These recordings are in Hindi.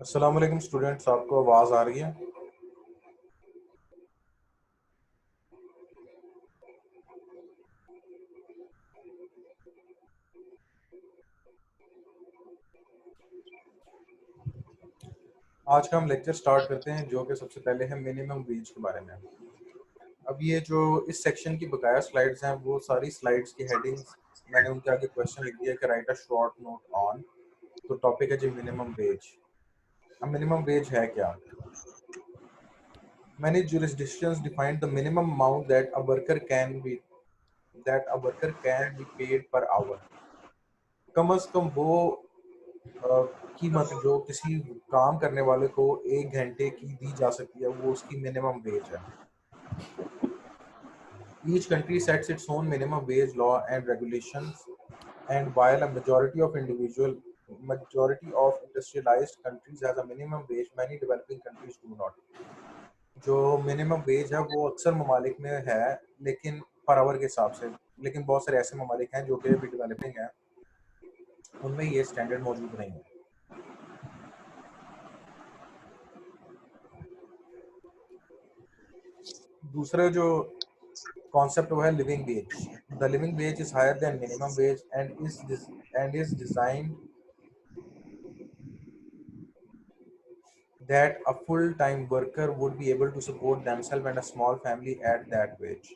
अस्सलाम वालेकुम स्टूडेंट्स, आपको आवाज़ आ रही है? आज का हम लेक्चर स्टार्ट करते हैं, जो कि सबसे पहले है मिनिमम वेज के बारे में। अब ये जो इस सेक्शन की बकाया स्लाइड्स हैं, वो सारी स्लाइड्स की हेडिंग्स मैंने उनके आगे क्वेश्चन लिख दिया कि right a short note on. तो टॉपिक है जी मिनिमम वेज। अब मिनिमम वेज है क्या? Many jurisdictions define the minimum amount that a worker can be paid per hour. कम अज कम वो कीमत जो किसी काम करने वाले को 1 घंटे की दी जा सकती है, वो उसकी मिनिमम वेज है। Each country sets its own minimum wage law and regulations, and while a majority of industrialized countries has a minimum wage, many developing countries do not. जो मिनिमम वेज है वो अक्सर ममालिक में है, लेकिन पर आवर के हिसाब से। लेकिन बहुत सारे ऐसे ममालिक हैं जो कि अभी डेवलपिंग हैं, उनमें ये स्टैंडर्ड मौजूद नहीं है। दूसरा जो कॉन्सेप्ट वो है living wage. The living wage is higher than minimum wage and is designed that a full-time worker would be able to support themselves and a small family at that wage.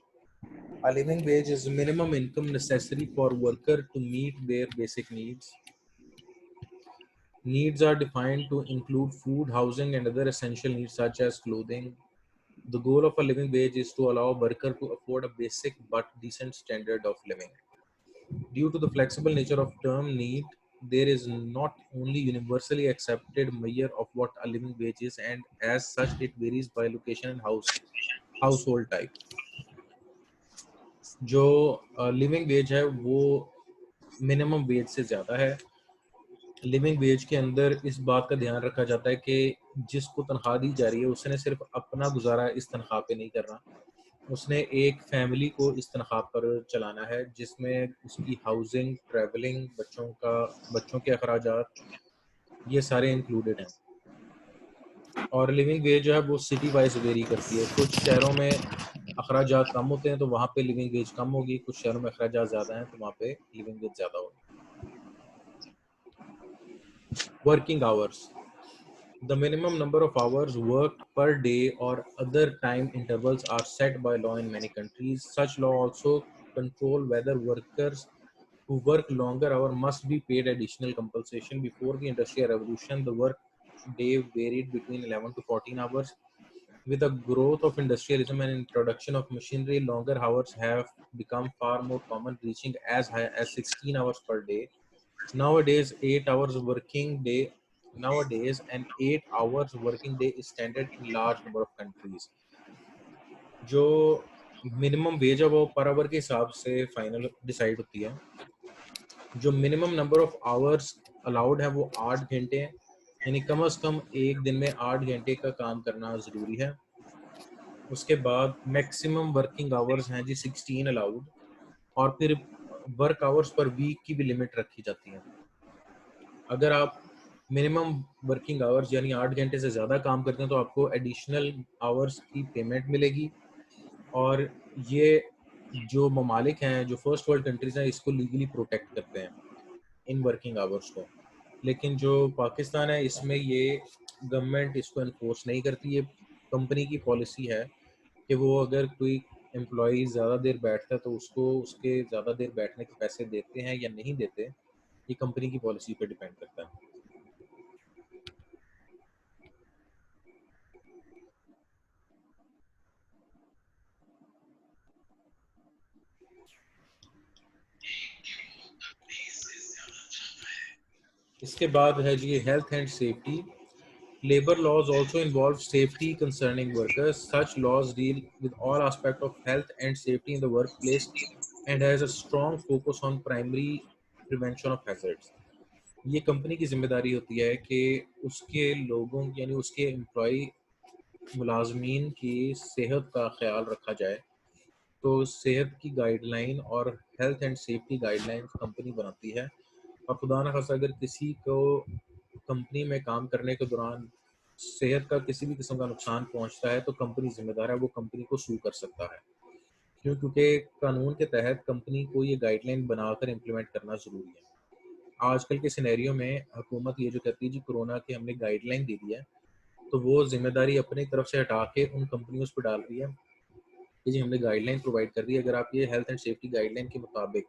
A living wage is minimum income necessary for worker to meet their basic needs. Needs are defined to include food, housing, and other essential needs such as clothing. The goal of a living wage is to allow a worker to afford a basic but decent standard of living. Due to the flexible nature of term need, there is not only universally accepted measure of what a living wage is, and as such it varies by location and household type. जो लिविंग वेज है वो मिनिमम वेज से ज़्यादा है। लिविंग वेज के अंदर इस बात का ध्यान रखा जाता है कि जिसको तनख्वाह दी जा रही है उसने सिर्फ अपना गुजारा इस तनख्वाह पे नहीं करना, उसने एक फैमिली को इस तनख्वाह पर चलाना है, जिसमें उसकी हाउसिंग, ट्रैवलिंग, बच्चों के अखराजात, ये सारे इंक्लूडेड हैं। और लिविंग वेज जो है वो सिटी वाइज वेरी करती है। कुछ शहरों में अखराजात कम होते हैं तो वहाँ पे लिविंग वेज कम होगी, कुछ शहरों में अखराजात ज़्यादा हैं तो वहाँ पे लिविंग वेज ज़्यादा होगी। Working hours. The minimum number of hours worked per day or other time intervals are set by law in many countries. Such law also control whether workers who work longer hours must be paid additional compensation. Before the Industrial Revolution, the work day varied between 11 to 14 hours. With the growth of industrialism and introduction of machinery, longer hours have become far more common, reaching as high as 16 hours per day. Nowadays, 8 hours working day is standard in large number of countries. जो मिनिमम वेज है वो पर आवर के हिसाब से फाइनल डिसाइड होती है। जो minimum number of hours allowed है वो 8 घंटे हैं, यानी कम से कम एक दिन में 8 घंटे का काम करना ज़रूरी है। उसके बाद मैक्सिमम वर्किंग आवर्स हैं जी 16 अलाउड, और फिर वर्क आवर्स पर वीक की भी लिमिट रखी जाती है। अगर आप मिनिमम वर्किंग आवर्स यानी 8 घंटे से ज़्यादा काम करते हैं तो आपको एडिशनल आवर्स की पेमेंट मिलेगी। और ये जो ममालिक हैं, जो फर्स्ट वर्ल्ड कंट्रीज़ हैं, इसको लीगली प्रोटेक्ट करते हैं इन वर्किंग आवर्स को। लेकिन जो पाकिस्तान है, इसमें ये गवर्नमेंट इसको एनफोर्स नहीं करती। ये कंपनी की पॉलिसी है कि वो अगर कोई एम्प्लॉई ज़्यादा देर बैठता है तो उसको उसके ज़्यादा देर बैठने के पैसे देते हैं या नहीं देते, ये कंपनी की पॉलिसी पे डिपेंड करता है। इसके बाद है जी health and safety. Labor laws also involve safety concerning workers. Such laws deal with all aspects of health and safety in the workplace and has a strong focus on primary prevention of hazards. ये कंपनी की जिम्मेदारी होती है कि उसके लोगों यानी उसके एम्प्लॉय मुलाजमीन की सेहत का ख्याल रखा जाए। तो सेहत की गाइडलाइन और health and safety guideline company बनाती है। और खुदा न खास्ता अगर किसी को कंपनी में काम करने के दौरान सेहत का किसी भी किस्म का नुकसान पहुंचता है तो कंपनी जिम्मेदार है, वो कंपनी को सू कर सकता है। क्यों? क्योंकि कानून के तहत कंपनी को ये गाइडलाइन बनाकर इम्प्लीमेंट करना ज़रूरी है। आजकल के सिनेरियो में हुकूमत ये जो कहती है जी कोरोना की हमने गाइडलाइन दे दी है, तो वो ज़िम्मेदारी अपनी तरफ से हटा के उन कंपनियों पे डाल रही है कि जी हमने गाइडलाइन प्रोवाइड कर दी है, अगर आप ये हेल्थ एंड सेफ्टी गाइडलाइन के मुताबिक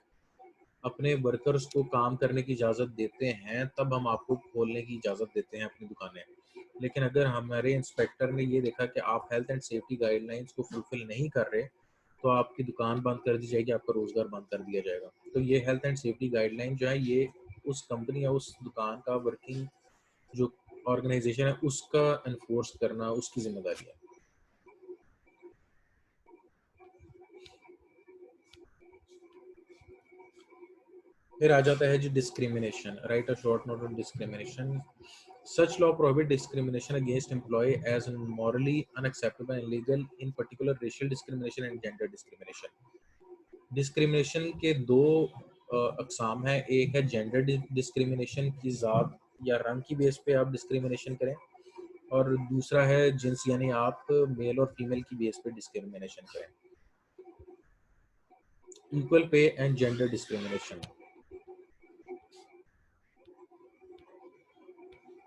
अपने वर्कर्स को काम करने की इजाज़त देते हैं, तब हम आपको खोलने की इजाज़त देते हैं अपनी दुकानें। लेकिन अगर हमारे इंस्पेक्टर ने ये देखा कि आप हेल्थ एंड सेफ्टी गाइडलाइंस को फुलफ़िल नहीं कर रहे, तो आपकी दुकान बंद कर दी जाएगी, आपका रोज़गार बंद कर दिया जाएगा। तो ये हेल्थ एंड सेफ्टी गाइडलाइन जो है, ये उस कंपनी या उस दुकान का वर्किंग जो ऑर्गेनाइज़ेशन है, उसका एनफोर्स करना उसकी ज़िम्मेदारी है। फिर आ जाता है जी discrimination, write a short note on discrimination. Such law prohibit discrimination against employee as morally unacceptable and illegal, in particular racial discrimination and gender discrimination. Discrimination के दो अकसाम हैं। एक है जेंडर डिस्क्रिमिनेशन की ज़ात या रंग की बेस पे आप डिस्क्रिमिनेशन करें, और दूसरा है जिन्स यानी आप मेल और फीमेल की बेस पे डिस्क्रिमिनेशन करें। Equal pay and gender discrimination.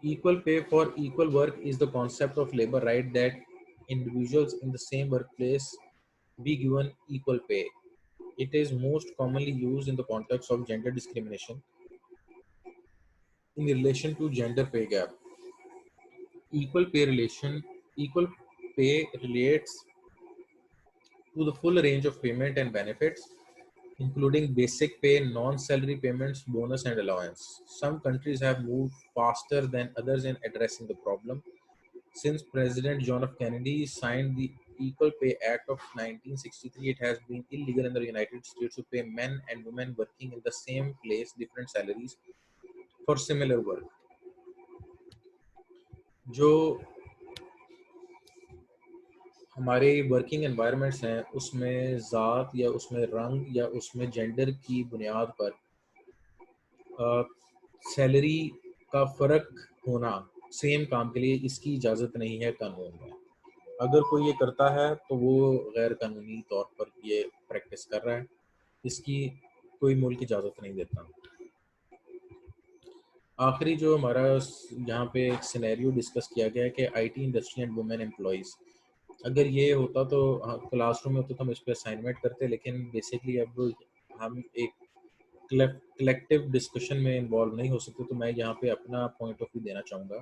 Equal pay for equal work is the concept of labor right that individuals in the same workplace be given equal pay. It is most commonly used in the context of gender discrimination in relation to gender pay gap. Equal pay relation Equal pay relates to the full range of payment and benefits, including basic pay, non-salary payments, bonus, and allowance. Some countries have moved faster than others in addressing the problem. Since President John F. Kennedy signed the Equal Pay Act of 1963, it has been illegal in the United States to pay men and women working in the same place different salaries for similar work. जो हमारे वर्किंग एनवायरनमेंट्स हैं, उसमें ज़ात या उसमें रंग या उसमें जेंडर की बुनियाद पर सैलरी का फ़र्क होना सेम काम के लिए, इसकी इजाज़त नहीं है कानून में। अगर कोई ये करता है तो वो गैर कानूनी तौर पर ये प्रैक्टिस कर रहा है, इसकी कोई मुल्क इजाज़त नहीं देता। आखिरी जो हमारा यहाँ पे एक सिनेरियो डिस्कस किया गया है कि IT industry and women employees, अगर ये होता तो क्लासरूम में होता तो हम इस पे असाइनमेंट करते, लेकिन बेसिकली अब हम एक कलेक्टिव डिस्कशन में इन्वॉल्व नहीं हो सकते, तो मैं यहाँ पे अपना पॉइंट ऑफ व्यू देना चाहूँगा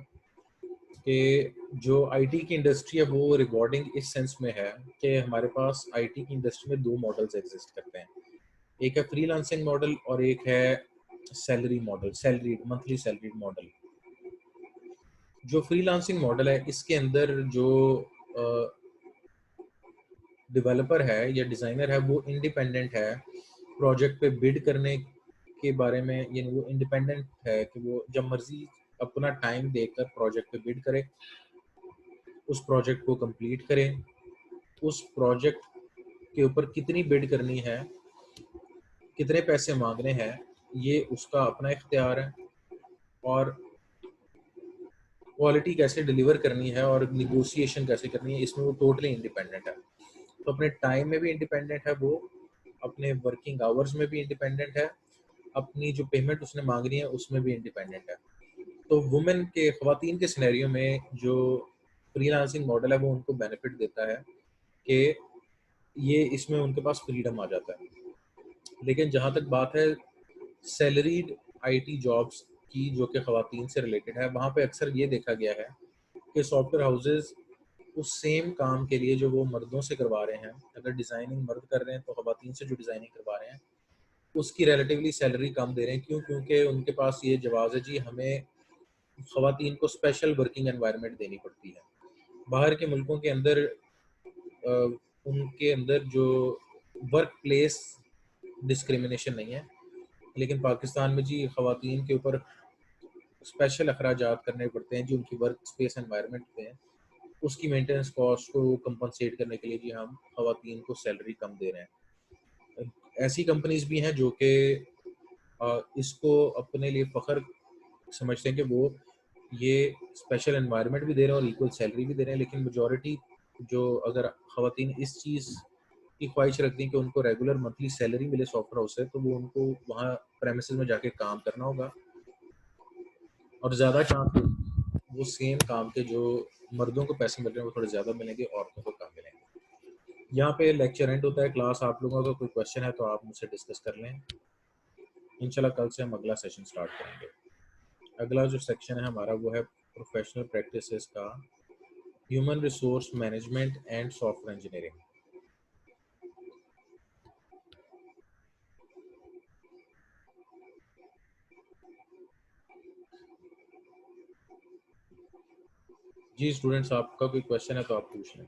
कि जो आईटी की इंडस्ट्री है वो रिवॉर्डिंग इस सेंस में है कि हमारे पास आईटी की इंडस्ट्री में दो मॉडल्स एग्जिस्ट करते हैं। एक है फ्रीलांसिंग मॉडल और एक है salary model, salary monthly salary model. जो फ्रीलांसिंग मॉडल है, इसके अंदर जो डेवलपर है या डिज़ाइनर है वो इंडिपेंडेंट है प्रोजेक्ट पे बिड करने के बारे में, यानी वो इंडिपेंडेंट है कि वो जब मर्जी अपना टाइम देकर प्रोजेक्ट पे बिड करे, उस प्रोजेक्ट को कंप्लीट करें, उस प्रोजेक्ट के ऊपर कितनी बिड करनी है, कितने पैसे मांगने हैं, ये उसका अपना इख्तियार है। और क्वालिटी कैसे डिलीवर करनी है और निगोशिएशन कैसे करनी है, इसमें वो टोटली इंडिपेंडेंट है। तो अपने टाइम में भी इंडिपेंडेंट है वो, अपने वर्किंग आवर्स में भी इंडिपेंडेंट है, अपनी जो पेमेंट उसने मांगनी है उसमें भी इंडिपेंडेंट है। तो वुमेन के, ख़वातीन के सिनेरियो में जो फ्रीलांसिंग मॉडल है वो उनको बेनिफिट देता है कि ये इसमें उनके पास फ्रीडम आ जाता है। लेकिन जहाँ तक बात है सैलरीड आईटी जॉब्स की जो कि ख़वातीन से रिलेटेड है, वहाँ पे अक्सर ये देखा गया है कि सॉफ्टवेयर हाउसेज़ उस सेम काम के लिए जो वो मर्दों से करवा रहे हैं, अगर डिज़ाइनिंग मर्द कर रहे हैं तो ख़वातीन से जो डिज़ाइनिंग करवा रहे हैं उसकी रिलेटिवली सैलरी कम दे रहे हैं। क्यों? क्योंकि उनके पास ये जवाब है जी हमें ख़वातीन को स्पेशल वर्किंग एनवायरनमेंट देनी पड़ती है। बाहर के मुल्कों के अंदर उनके अंदर जो वर्क प्लेस डिस्क्रिमिनेशन नहीं है, लेकिन पाकिस्तान में जी ख़वातीन के ऊपर स्पेशल अखराजात करने पड़ते हैं जी उनकी वर्क स्पेस एनवायरनमेंट पे है। उसकी मेंटेनेंस कॉस्ट को कंपनसेट करने के लिए जी हम ख़वातीन को सैलरी कम दे रहे हैं। ऐसी कंपनीज़ भी हैं जो कि इसको अपने लिए फ़ख्र समझते हैं कि वो ये स्पेशल एनवायरनमेंट भी दे रहे हैं और इक्वल सैलरी भी दे रहे हैं, लेकिन मेजॉरिटी जो अगर ख़वातीन इस चीज़ की ख्वाहिश रखती हैं कि उनको रेगुलर मंथली सैलरी मिले सॉफ्टवेयर हाउस से, तो वो उनको वहाँ प्रेमिसेस में जाके काम करना होगा और ज़्यादा चांस वो सेम काम के जो मर्दों को पैसे मिल रहे हैं वो थोड़े ज़्यादा मिलेंगे, औरतों को कम मिलेंगे। यहाँ पे लेक्चर एंड होता है क्लास। आप लोगों का कोई क्वेश्चन है तो आप मुझसे डिस्कस कर लें। इंशाल्लाह कल से हम अगला सेशन स्टार्ट करेंगे। अगला जो सेक्शन है हमारा वो है प्रोफेशनल प्रैक्टिसेस का, human resource management and software engineering. जी स्टूडेंट्स, आपका कोई क्वेश्चन है तो आप पूछ लें।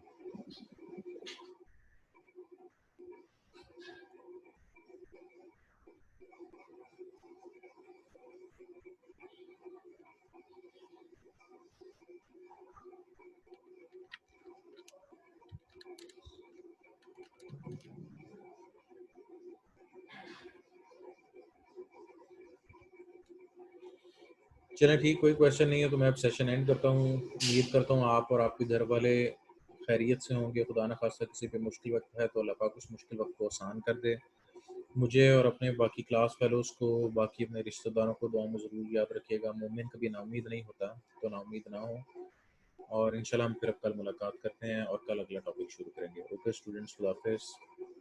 चलें ठीक, कोई क्वेश्चन नहीं है तो मैं अब सेशन एंड करता हूँ। उम्मीद करता हूँ आप और आपके घर वाले खैरियत से होंगे। खुदा न खास्ता किसी पे मुश्किल वक्त है तो अल्लाह पाक उस मुश्किल वक्त को आसान कर दे। मुझे और अपने बाकी क्लास फेलोज़ को, बाकी अपने रिश्तेदारों को दुआ में ज़रूर याद रखिएगा। मोमिन कभी नाउम्मीद नहीं होता, तो नाउम्मीद ना हो। और इंशाल्लाह हम फिर अब कल मुलाकात करते हैं और कल अगला टॉपिक शुरू करेंगे। ओके स्टूडेंट्स, खुदा हाफ़िज़।